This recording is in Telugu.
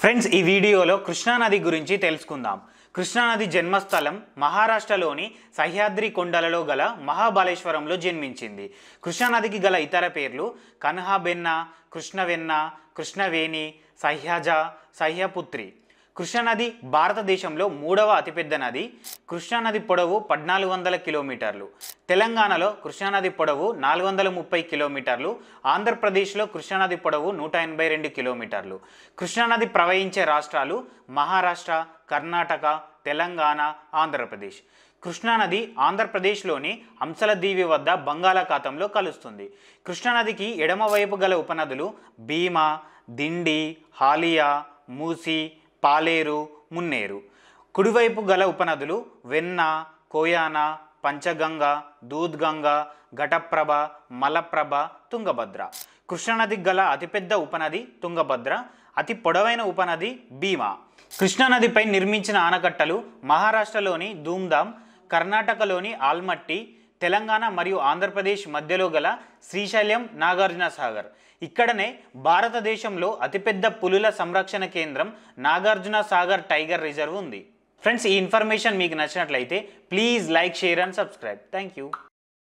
ఫ్రెండ్స్ ఈ వీడియోలో కృష్ణా నది గురించి తెలుసుకుందాం. కృష్ణా నది జన్మస్థలం మహారాష్ట్రలోని సహ్యాద్రి కొండలలో గల మహాబలేశ్వరంలో జన్మించింది. కృష్ణా నదికి గల ఇతర పేర్లు కన్హాబెన్న, కృష్ణవెన్న, కృష్ణవేణి, సహ్యజ, సహ్యపుత్రి. కృష్ణానది భారతదేశంలో మూడవ అతిపెద్ద నది. కృష్ణానది పొడవు 1400 కిలోమీటర్లు. తెలంగాణలో కృష్ణానది పొడవు 430 కిలోమీటర్లు. ఆంధ్రప్రదేశ్లో కృష్ణానది పొడవు 182 కిలోమీటర్లు. కృష్ణానది ప్రవహించే రాష్ట్రాలు మహారాష్ట్ర, కర్ణాటక, తెలంగాణ, ఆంధ్రప్రదేశ్. కృష్ణానది ఆంధ్రప్రదేశ్లోని అంశలదీవి వద్ద బంగాళాఖాతంలో కలుస్తుంది. కృష్ణానదికి ఎడమవైపు గల ఉపనదులు భీమా, దిండి, హాలియా, మూసి, పాలేరు, మున్నేరు. కుడివైపు గల ఉపనదులు వెన్న, కోయాన, పంచగంగ, దూద్గంగ, ఘటప్రభ, మలప్రభ, తుంగభద్ర. కృష్ణానదికి గల అతిపెద్ద ఉపనది తుంగభద్ర. అతి పొడవైన ఉపనది భీమా. కృష్ణానదిపై నిర్మించిన ఆనకట్టలు మహారాష్ట్రలోని ధూమ్ధామ్, కర్ణాటకలోని ఆల్మట్టి, తెలంగాణ మరియు ఆంధ్రప్రదేశ్ మధ్యలో గల శ్రీశైలం, నాగార్జున సాగర్. ఇక్కడనే భారతదేశంలో అతిపెద్ద పులుల సంరక్షణ కేంద్రం నాగార్జున సాగర్ టైగర్ రిజర్వ్ ఉంది. ఫ్రెండ్స్ ఈ ఇన్ఫర్మేషన్ మీకు నచ్చినట్లయితే please like, share and subscribe. Thank you.